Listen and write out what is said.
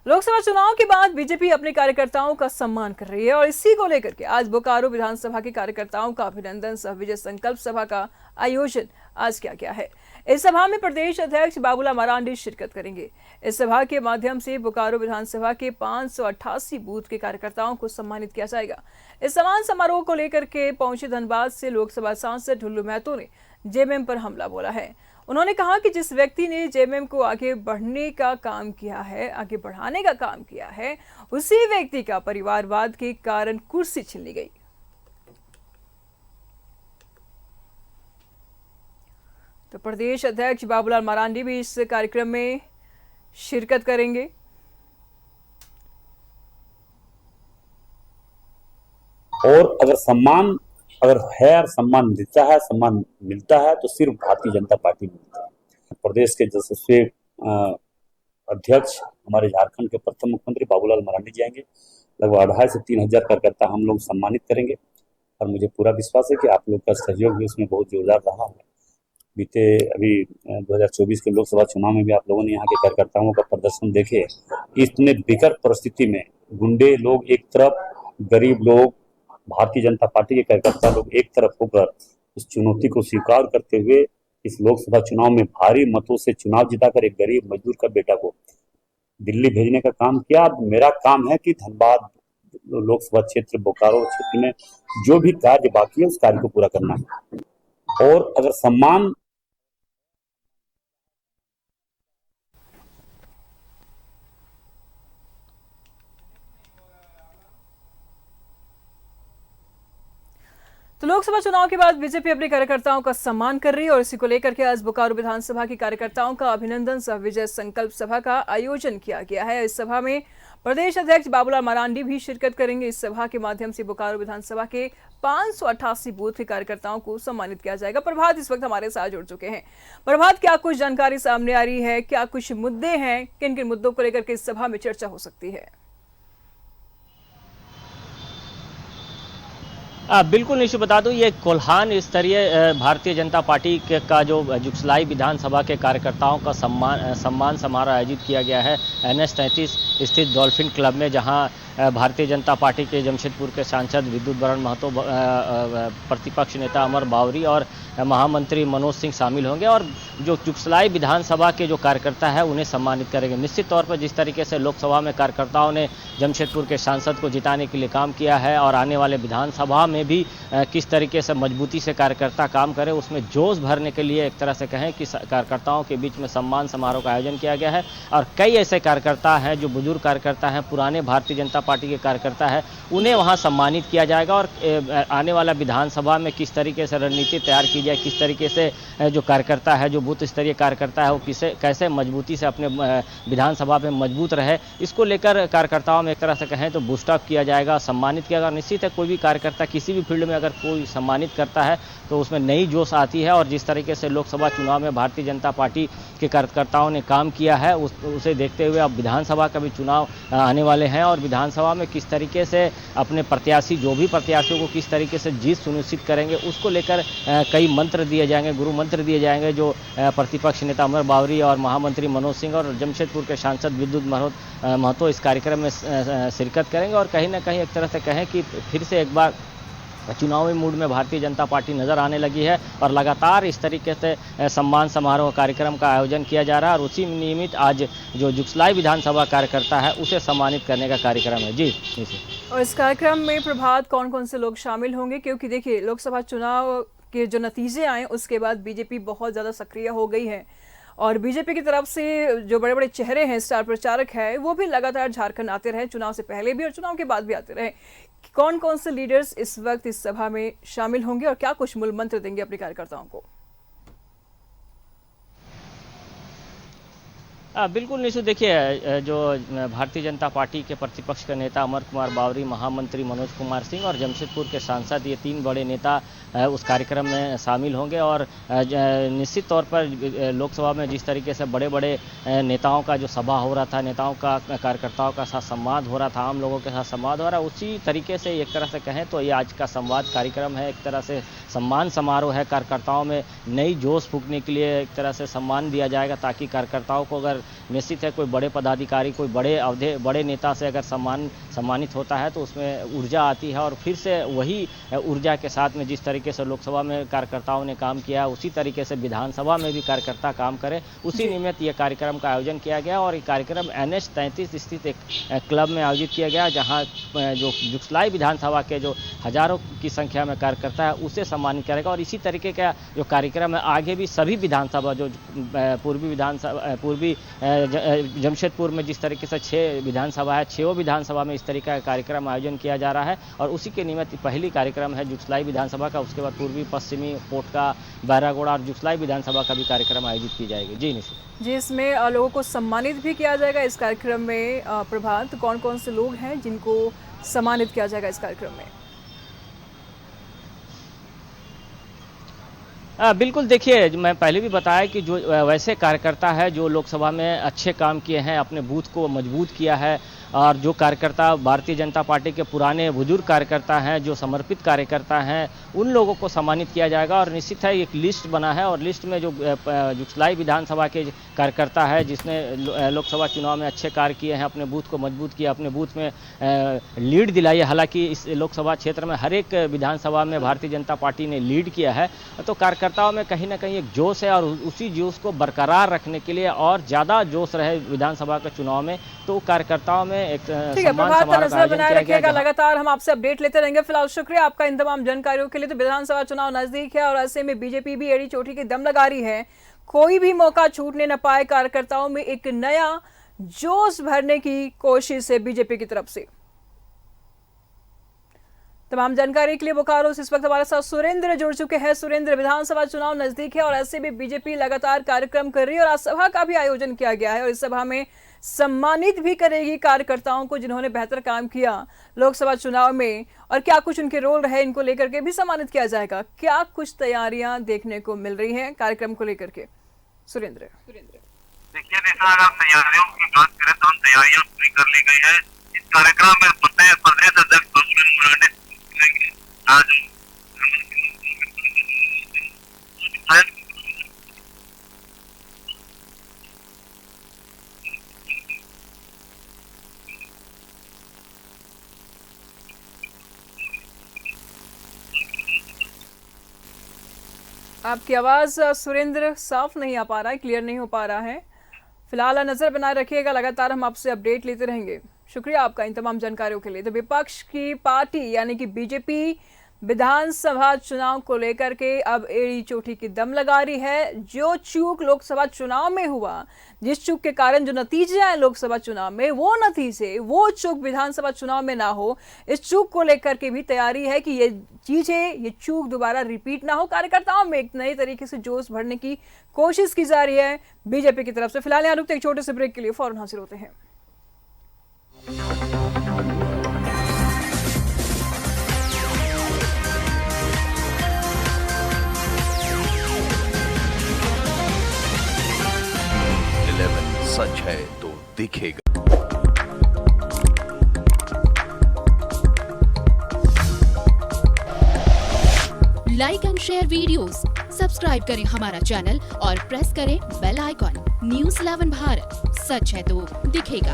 लोकसभा चुनाव के बाद बीजेपी अपने कार्यकर्ताओं का सम्मान कर रही है और इसी को लेकर के आज बोकारो विधानसभा के कार्यकर्ताओं का अभिनंदन सह विजय संकल्प सभा का आयोजन आज किया गया है। इस सभा में प्रदेश अध्यक्ष बाबूलाल मरांडी शिरकत करेंगे। इस सभा के माध्यम से बोकारो विधानसभा के 588 बूथ के कार्यकर्ताओं को सम्मानित किया जाएगा। इस सम्मान समारोह को लेकर के पहुंचे धनबाद से लोकसभा सांसद ढुल्लू महतो ने जेएमएम पर हमला बोला है। उन्होंने कहा कि जिस व्यक्ति ने जेएमएम को आगे बढ़ने का काम किया है, आगे बढ़ाने का काम किया है, उसी व्यक्ति का परिवारवाद के कारण कुर्सी छीन ली गई। तो प्रदेश अध्यक्ष बाबूलाल मरांडी भी इस कार्यक्रम में शिरकत करेंगे। और अगर है और सम्मान मिलता है तो सिर्फ भारतीय जनता पार्टी मिलता है। प्रदेश के यशस्वी अध्यक्ष हमारे झारखंड के प्रथम मुख्यमंत्री बाबूलाल मरांडी जी आएंगे। लगभग 2500 से 3000 कार्यकर्ता हम लोग सम्मानित करेंगे और मुझे पूरा विश्वास है कि आप लोग का सहयोग भी उसमें बहुत जोरदार रहा है। अभी 2024 के लोकसभा चुनाव में भी आप लोगों ने यहाँ के कार्यकर्ताओं का प्रदर्शन देखे। इतने विकट परिस्थिति में गुंडे लोग एक तरफ, गरीब लोग, भारतीय जनता पार्टी के कार्यकर्ता लोग एक तरफ होकर इस चुनौती को स्वीकार करते हुए इस लोकसभा चुनाव में भारी मतों से चुनाव जिताकर एक गरीब मजदूर का बेटा को दिल्ली भेजने का काम किया। अब मेरा काम है कि धनबाद लोकसभा क्षेत्र, बोकारो क्षेत्र में जो भी कार्य बाकी है उस कार्य को पूरा करना है। और अगर सम्मान तो लोकसभा चुनाव के बाद बीजेपी अपने कार्यकर्ताओं का सम्मान कर रही है और इसी को लेकर के आज बोकारो विधानसभा के कार्यकर्ताओं का अभिनंदन सह विजय संकल्प सभा का आयोजन किया गया है। इस सभा में प्रदेश अध्यक्ष बाबूलाल मरांडी भी शिरकत करेंगे। इस सभा के माध्यम से बोकारो विधानसभा के 588 बूथ के कार्यकर्ताओं को सम्मानित किया जाएगा। प्रभात इस वक्त हमारे साथ जुड़ चुके हैं। प्रभात, क्या कुछ जानकारी सामने आ रही है, क्या कुछ मुद्दे हैं, किन किन मुद्दों को लेकर के इस सभा में चर्चा हो सकती है? बिल्कुल निशु, बता दूं ये कोल्हान स्तरीय भारतीय जनता पार्टी का जो जुगसलाई विधानसभा के कार्यकर्ताओं का सम्मान समारोह आयोजित किया गया है NH 33 स्थित डॉल्फिन क्लब में, जहां भारतीय जनता पार्टी के जमशेदपुर के सांसद विद्युत बरण महतो, प्रतिपक्ष नेता अमर बावरी और महामंत्री मनोज सिंह शामिल होंगे और जो जुगसलाई विधानसभा के जो कार्यकर्ता है उन्हें सम्मानित करेंगे। निश्चित तौर पर जिस तरीके से लोकसभा में कार्यकर्ताओं ने जमशेदपुर के सांसद को जिताने के लिए काम किया है और आने वाले विधानसभा में भी किस तरीके से मजबूती से कार्यकर्ता काम करे, उसमें जोश भरने के लिए एक तरह से कहें कि कार्यकर्ताओं के बीच में सम्मान समारोह का आयोजन किया गया है। और कई ऐसे कार्यकर्ता हैं जो बुजुर्ग कार्यकर्ता हैं, पुराने भारतीय जनता पार्टी के कार्यकर्ता है, उन्हें वहां सम्मानित किया जाएगा। और आने वाला विधानसभा में किस तरीके से रणनीति तैयार की जाए, किस तरीके से जो कार्यकर्ता है, जो बूथ स्तरीय कार्यकर्ता है, वो कैसे मजबूती से अपने विधानसभा में मजबूत रहे, इसको लेकर कार्यकर्ताओं में एक तरह से कहें तो बूस्टअप किया जाएगा, सम्मानित किया जाएगा। निश्चित है कोई भी कार्यकर्ता किसी भी फील्ड में अगर कोई सम्मानित करता है तो उसमें नई जोश आती है। और जिस तरीके से लोकसभा चुनाव में भारतीय जनता पार्टी के कार्यकर्ताओं ने काम किया है, उसे देखते हुए अब विधानसभा का भी चुनाव आने वाले हैं और विधानसभा में किस तरीके से अपने प्रत्याशी, जो भी प्रत्याशियों को किस तरीके से जीत सुनिश्चित करेंगे, उसको लेकर कई मंत्र दिए जाएंगे, गुरु मंत्र दिए जाएंगे, जो प्रतिपक्ष नेता अमर बावरी और महामंत्री मनोज सिंह और जमशेदपुर के सांसद विद्युत महतो इस कार्यक्रम में शिरकत करेंगे। और कहीं ना कहीं एक तरह से कहें कि फिर से एक बार चुनावी मूड में भारतीय जनता पार्टी नजर आने लगी है और लगातार इस तरीके से सम्मान समारोह कार्यक्रम का आयोजन किया जा रहा है। और उसी नियमित आज जो जुगसलाई विधानसभा कार्यकर्ता है उसे सम्मानित करने का कार्यक्रम है। जी। और इस कार्यक्रम में प्रभात कौन कौन से लोग शामिल होंगे? क्योंकि देखिए, लोकसभा चुनाव के जो नतीजे आए उसके बाद बीजेपी बहुत ज्यादा सक्रिय हो गई है और बीजेपी की तरफ से जो बड़े बड़े चेहरे हैं, स्टार प्रचारक है, वो भी लगातार झारखंड आते रहे, चुनाव से पहले भी और चुनाव के बाद भी आते रहे। कौन कौन से लीडर्स इस वक्त इस सभा में शामिल होंगे और क्या कुछ मूल मंत्र देंगे अपने कार्यकर्ताओं को? बिल्कुल निशु, देखिए जो भारतीय जनता पार्टी के प्रतिपक्ष के नेता अमर कुमार बावरी, महामंत्री मनोज कुमार सिंह और जमशेदपुर के सांसद, ये 3 बड़े नेता उस कार्यक्रम में शामिल होंगे। और निश्चित तौर पर लोकसभा में जिस तरीके से बड़े बड़े नेताओं का जो सभा हो रहा था, नेताओं का, कार्यकर्ताओं का साथ संवाद हो रहा था, आम लोगों के साथ संवाद हो रहा है, उसी तरीके से एक तरह से कहें तो ये आज का संवाद कार्यक्रम है। एक तरह से सम्मान समारोह है, कार्यकर्ताओं में नई जोश फूंकने के लिए एक तरह से सम्मान दिया जाएगा ताकि कार्यकर्ताओं को अगर निश्चित है कोई बड़े पदाधिकारी, कोई बड़े नेता से अगर सम्मानित होता है तो उसमें ऊर्जा आती है, और फिर से वही ऊर्जा के साथ में जिस तरीके से लोकसभा में कार्यकर्ताओं ने काम किया, उसी तरीके से विधानसभा में भी कार्यकर्ता काम करें, उसी निमित्त ये कार्यक्रम का आयोजन किया गया। और ये कार्यक्रम NH 33 स्थित एक क्लब में आयोजित किया गया, जहाँ जो जुगसलाई विधानसभा के जो हजारों की संख्या में कार्यकर्ता है उसे सम्मानित करेगा। और इसी तरीके का जो कार्यक्रम है आगे भी सभी विधानसभा, जो पूर्वी जमशेदपुर में जिस तरीके से 6 विधानसभा है, 6 विधानसभा में इस तरीके का कार्यक्रम आयोजन किया जा रहा है। और उसी के निमित्त पहली कार्यक्रम है जुगसलाई विधानसभा का, उसके बाद पूर्वी, पश्चिमी, पोटका, बैरागोड़ा और जुगसलाई विधानसभा का भी कार्यक्रम आयोजित की जाएगी। जी निश्चित जी, इसमें लोगों को सम्मानित भी किया जाएगा इस कार्यक्रम में। प्रभात, कौन कौन से लोग हैं जिनको सम्मानित किया जाएगा इस कार्यक्रम में? बिल्कुल, देखिए मैं पहले भी बताया कि जो वैसे कार्यकर्ता है जो लोकसभा में अच्छे काम किए हैं, अपने बूथ को मजबूत किया है, और जो कार्यकर्ता भारतीय जनता पार्टी के पुराने बुजुर्ग कार्यकर्ता हैं, जो समर्पित कार्यकर्ता हैं, उन लोगों को सम्मानित किया जाएगा। और निश्चित है एक लिस्ट बना है, और लिस्ट में जो जुगसलाई विधानसभा के कार्यकर्ता है जिसने लोकसभा चुनाव में अच्छे कार्य किए हैं, अपने बूथ को मजबूत किया, अपने बूथ में लीड दिलाई है। हालांकि इस लोकसभा क्षेत्र में हर एक विधानसभा में भारतीय जनता पार्टी ने लीड किया है, तो कार्यकर्ताओं में कहीं ना कहीं एक जोश है, और उसी जोश को बरकरार रखने के लिए और ज़्यादा जोश रहे विधानसभा के चुनाव में, तो कार्यकर्ताओं में एक ठीक है, प्रभात का नजर बनाए रखिएगा। लगातार हम आपसे अपडेट लेते रहेंगे। फिलहाल शुक्रिया आपका इन तमाम जानकारियों के लिए। तो विधानसभा चुनाव नजदीक है और ऐसे में बीजेपी भी एड़ी चोटी की दम लगा रही है, कोई भी मौका छूटने न पाए। कार्यकर्ताओं में एक नया जोश भरने की कोशिश है बीजेपी की तरफ से। तमाम जानकारी के लिए बोकारो से इस वक्त हमारे साथ सुरेंद्र जुड़ चुके हैं। सुरेंद्र, विधानसभा चुनाव नजदीक है और ऐसे में बीजेपी लगातार कार्यक्रम कर रही है और आज सभा का भी आयोजन किया गया है, और इस सभा में सम्मानित भी करेगी कार्यकर्ताओं को जिन्होंने बेहतर काम किया लोकसभा चुनाव में, और क्या कुछ उनके रोल रहे इनको लेकर के भी सम्मानित किया जाएगा। क्या कुछ तैयारियां देखने को मिल रही हैं कार्यक्रम को लेकर के? सुरेंद्र, देखिए निशा, अगर तैयारियों की बात करें तो तैयारियां पूरी कर ली गई है। इस कार्यक्रम में प्रदेश अध्यक्ष आज आपकी आवाज सुरेंद्र साफ नहीं आ पा रहा है, क्लियर नहीं हो पा रहा है। फिलहाल नजर बनाए रखिएगा, लगातार हम आपसे अपडेट लेते रहेंगे। शुक्रिया आपका इन तमाम जानकारियों के लिए। तो विपक्ष की पार्टी यानी कि बीजेपी विधानसभा चुनाव को लेकर के अब एड़ी चोटी की दम लगा रही है। जो चूक लोकसभा चुनाव में हुआ, जिस चूक के कारण जो नतीजे आए लोकसभा चुनाव में, वो चूक विधानसभा चुनाव में ना हो, इस चूक को लेकर के भी तैयारी है कि ये चूक दोबारा रिपीट ना हो। कार्यकर्ताओं में एक नए तरीके से जोश भरने की कोशिश की जा रही है बीजेपी की तरफ से। फिलहाल यहाँ रुकते एक छोटे से ब्रेक के लिए, फौरन हाजिर होते हैं। सच है तो दिखेगा। Like and share videos, subscribe करें हमारा चैनल और प्रेस करें बेल आइकॉन। न्यूज़ 11 भारत, सच है तो दिखेगा।